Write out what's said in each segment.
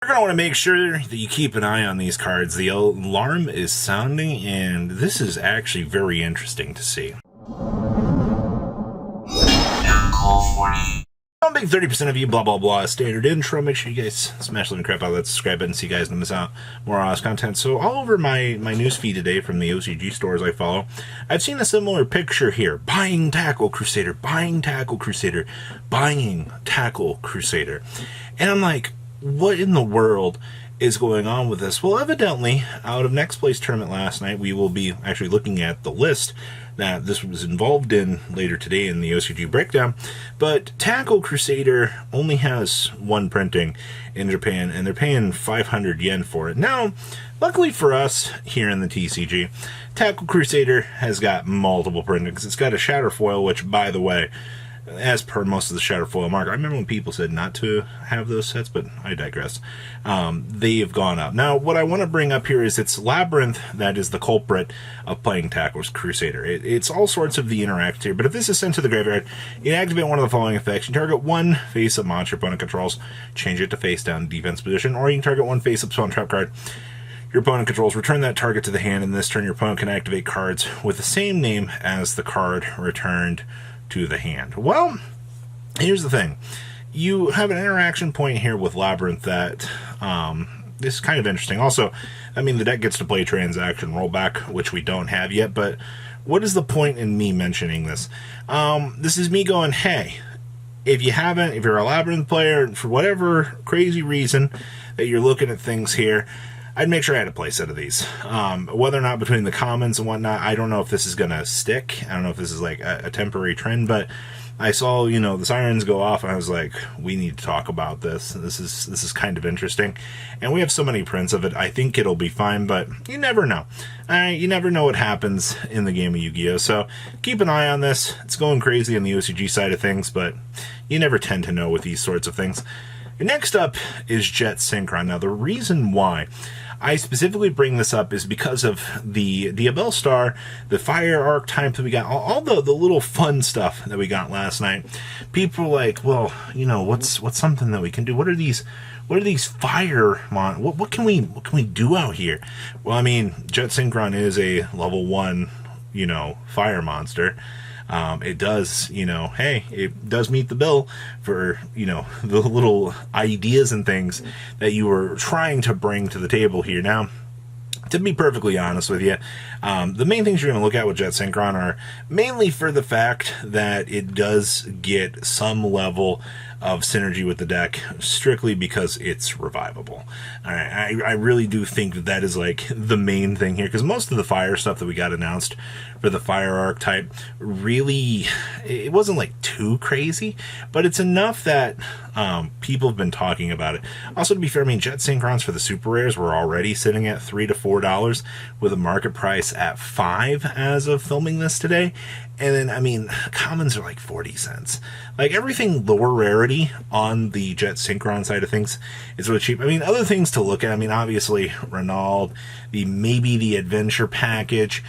You're going to want to make sure that you keep an eye on these cards. The alarm is sounding, and this is actually very interesting to see. I'm big 30% of you, blah, blah, blah. Standard intro. Make sure you guys smash the crap out of that subscribe button so you guys don't miss out more awesome content. So all over my news feed today from the OCG stores I follow, I've seen a similar picture here. Buying Tackle Crusader, buying Tackle Crusader, buying Tackle Crusader. And I'm like, what in the world is going on with this? Well, evidently, out of Next Place tournament last night, we will be actually looking at the list that this was involved in later today in the OCG breakdown. But Tackle Crusader only has one printing in Japan, and they're paying 500 yen for it. Now, luckily for us here in the TCG, Tackle Crusader has got multiple printings. It's got a shatter foil, which, by the way, as per most of the Shatterfoil market, I remember when people said not to have those sets, but I digress. They have gone up. Now, what I want to bring up here is it's Labyrinth that is the culprit of playing Tackle Crusader. It's all sorts of the interacts here, but if this is sent to the graveyard, you activate one of the following effects. You target one face-up monster opponent controls, change it to face-down defense position, or you can target one face-up spawn trap card your opponent controls, return that target to the hand, and this turn your opponent can activate cards with the same name as the card returned to the hand. Well, here's the thing. You have an interaction point here with Labyrinth that is kind of interesting. Also, I mean, the deck gets to play transaction rollback, which we don't have yet, but what is the point in me mentioning this? This is me going, hey, if you're a Labyrinth player, for whatever crazy reason that you're looking at things here, I'd make sure I had a play set of these. Whether or not between the commons and whatnot, I don't know if this is going to stick. I don't know if this is like a temporary trend, but I saw, the sirens go off, and I was like, we need to talk about this. This is kind of interesting. And we have so many prints of it, I think it'll be fine, but you never know. You never know what happens in the game of Yu-Gi-Oh! So keep an eye on this. It's going crazy on the OCG side of things, but you never tend to know with these sorts of things. Next up is Jet Synchron. Now, the reason why I specifically bring this up is because of the Diabell Star, the Fire archetype that we got, all the little fun stuff that we got last night. People are like, well, what's something that we can do? What are these fire what can we do out here? Well, I mean, Jet Synchron is a level 1, fire monster. It does, it does meet the bill for, the little ideas and things that you were trying to bring to the table here. Now, to be perfectly honest with you, the main things you're going to look at with Jet Synchron are mainly for the fact that it does get some level of synergy with the deck, strictly because it's revivable. I really do think that is like the main thing here, because most of the fire stuff that we got announced for the fire archetype, really, it wasn't like too crazy, but it's enough that people have been talking about it. Also, to be fair, I mean, Jet Synchrons for the super rares were already sitting at $3 to $4 with a market price at $5 as of filming this today. And then, I mean, commons are like 40 cents. Like, everything lower rarity on the Jet Synchron side of things is really cheap. I mean, other things to look at, I mean, obviously, Ronald, maybe the Adventure Package,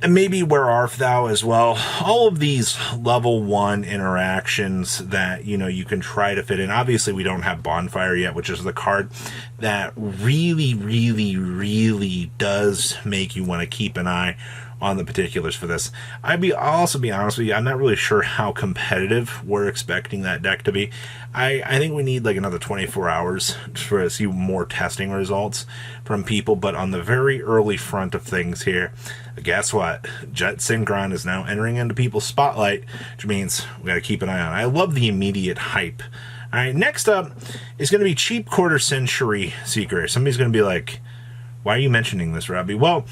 and maybe Where Art Thou as well. All of these level 1 interactions that, you can try to fit in. Obviously, we don't have Bonfire yet, which is the card that really, really, really does make you want to keep an eye on the particulars for this. I'll also be honest with you, I'm not really sure how competitive we're expecting that deck to be. I think we need like another 24 hours to see more testing results from people, but on the very early front of things here, guess what? Jet Synchron is now entering into people's spotlight, which means we got to keep an eye on it. I love the immediate hype. All right, next up is going to be Cheap Quarter Century Seeker. Somebody's going to be like, why are you mentioning this, Robbie? Well,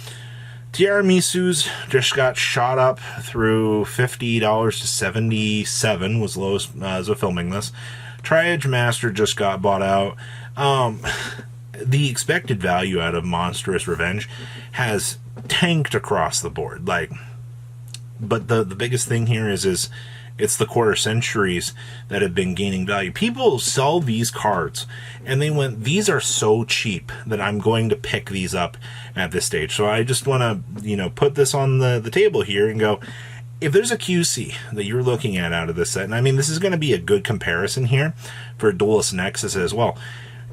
Tiramisu's just got shot up through $50 to $77 was lowest as of filming this. Tri-Edge Master just got bought out. The expected value out of Monstrous Revenge has tanked across the board. But the biggest thing here is it's the quarter centuries that have been gaining value. People sell these cards, and they went, these are so cheap that I'm going to pick these up at this stage. So I just want to, put this on the table here and go, if there's a QC that you're looking at out of this set, and I mean, this is going to be a good comparison here for Duelist Nexus as well.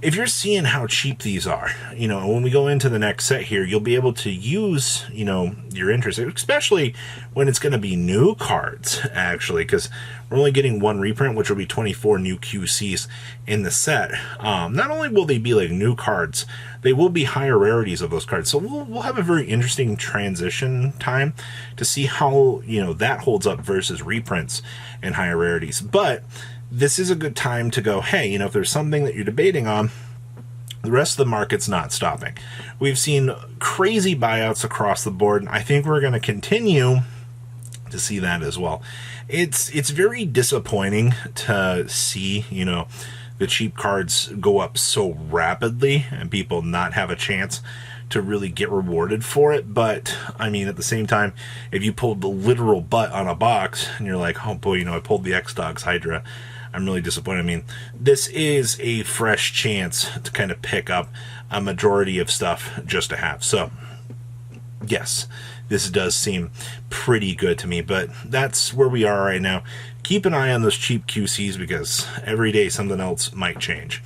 if you're seeing how cheap these are, when we go into the next set here, you'll be able to use, your interest, especially when it's going to be new cards, actually, because we're only getting one reprint, which will be 24 new QCs in the set. Not only will they be like new cards, they will be higher rarities of those cards. So we'll have a very interesting transition time to see how, that holds up versus reprints and higher rarities. But this is a good time to go, hey, if there's something that you're debating on, the rest of the market's not stopping. We've seen crazy buyouts across the board, and I think we're going to continue to see that as well. It's very disappointing to see, the cheap cards go up so rapidly and people not have a chance to really get rewarded for it. But I mean, at the same time, if you pulled the literal butt on a box and you're like, oh boy, I pulled the X-Dogs Hydra, I'm really disappointed. I mean, this is a fresh chance to kind of pick up a majority of stuff just to have. So yes, this does seem pretty good to me, but that's where we are right now. Keep an eye on those cheap QCs because every day something else might change.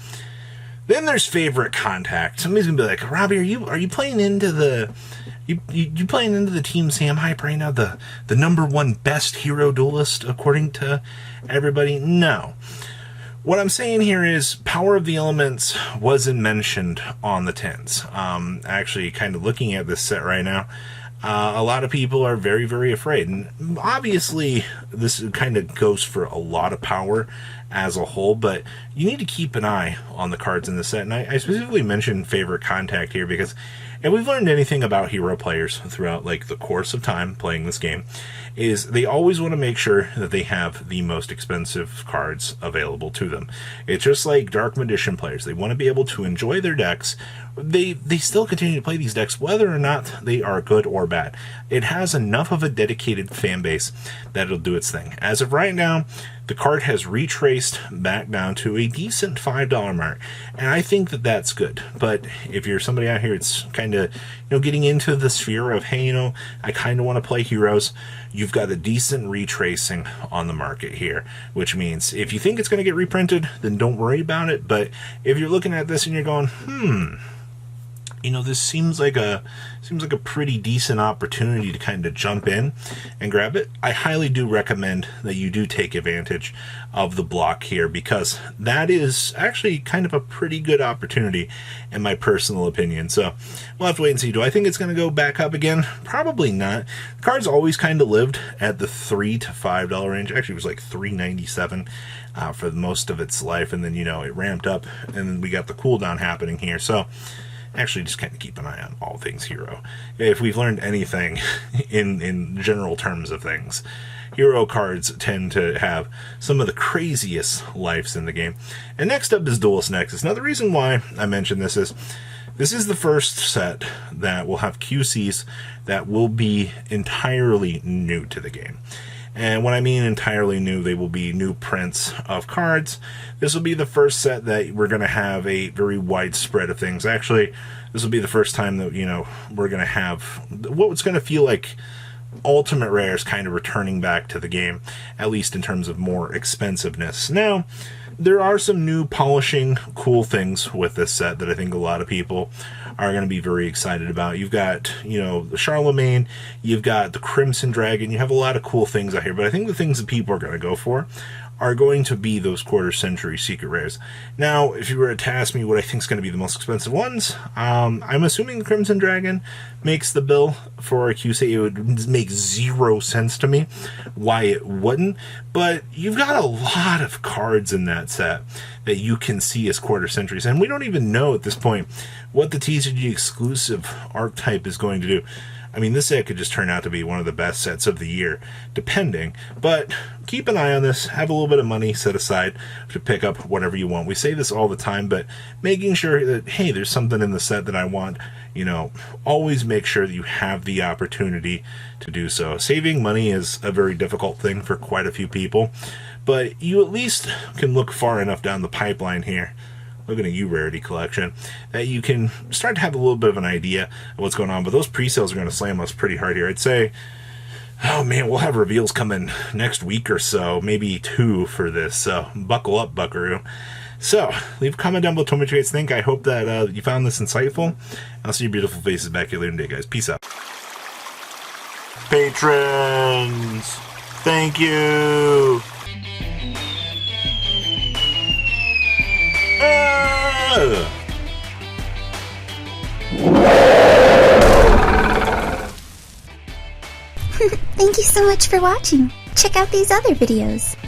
Then there's favorite contact. Somebody's gonna be like, Robbie, are you playing into the you playing into the Team Sam hype right now? The number one best hero duelist according to everybody? No. What I'm saying here is Power of the Elements wasn't mentioned on the tins. Actually, kind of looking at this set right now, a lot of people are very, very afraid. And obviously, this kind of goes for a lot of power as a whole, but you need to keep an eye on the cards in the set. And I specifically mentioned favorite contact here because if we've learned anything about hero players throughout like the course of time playing this game, is they always want to make sure that they have the most expensive cards available to them. It's just like Dark Magician players. They want to be able to enjoy their decks. They still continue to play these decks whether or not they are good or bad. It has enough of a dedicated fan base that it'll do its thing. As of right now, the card has retraced back down to a decent $5 mark, and I think that that's good. But if you're somebody out here that's kind of getting into the sphere of, hey, I kind of want to play heroes, you've got a decent retracing on the market here, which means if you think it's going to get reprinted, then don't worry about it. But if you're looking at this and you're going, this seems like a pretty decent opportunity to kind of jump in and grab it, I highly do recommend that you do take advantage of the block here, because that is actually kind of a pretty good opportunity in my personal opinion. So we'll have to wait and see. Do I think it's going to go back up again? Probably not. The card's always kind of lived at the $3 to $5 range. Actually, it was like $3.97 for most of its life, and then it ramped up, and then we got the cooldown happening here. So actually, just kind of keep an eye on all things hero. If we've learned anything in general terms of things, hero cards tend to have some of the craziest lives in the game. And next up is Duelist Nexus. Now, the reason why I mention this is the first set that will have QCs that will be entirely new to the game. And when I mean entirely new, they will be new prints of cards. This will be the first set that we're going to have a very wide spread of things. Actually, this will be the first time that, we're going to have what's going to feel like ultimate rares kind of returning back to the game, at least in terms of more expensiveness. Now, there are some new polishing cool things with this set that I think a lot of people are going to be very excited about. You've got, the Charlemagne, you've got the Crimson Dragon, you have a lot of cool things out here, but I think the things that people are going to go for are going to be those quarter-century secret rares. Now, if you were to ask me what I think is going to be the most expensive ones, I'm assuming the Crimson Dragon makes the bill for a QC. It would make zero sense to me why it wouldn't, but you've got a lot of cards in that set that you can see as quarter-centuries, and we don't even know at this point what the TCG exclusive archetype is going to do. I mean, this set could just turn out to be one of the best sets of the year, depending. But keep an eye on this. Have a little bit of money set aside to pick up whatever you want. We say this all the time, but making sure that, hey, there's something in the set that I want, always make sure that you have the opportunity to do so. Saving money is a very difficult thing for quite a few people, but you at least can look far enough down the pipeline here, looking at you, Rarity Collection, that you can start to have a little bit of an idea of what's going on. But those pre-sales are going to slam us pretty hard here. I'd say, oh man, we'll have reveals coming next week or so, maybe 2 for this, so buckle up, buckaroo. So, leave a comment down below. Tell me what you guys think. I hope that you found this insightful. I'll see your beautiful faces back here later today, guys. Peace out. Patrons, thank you. Thank you so much for watching. Check out these other videos.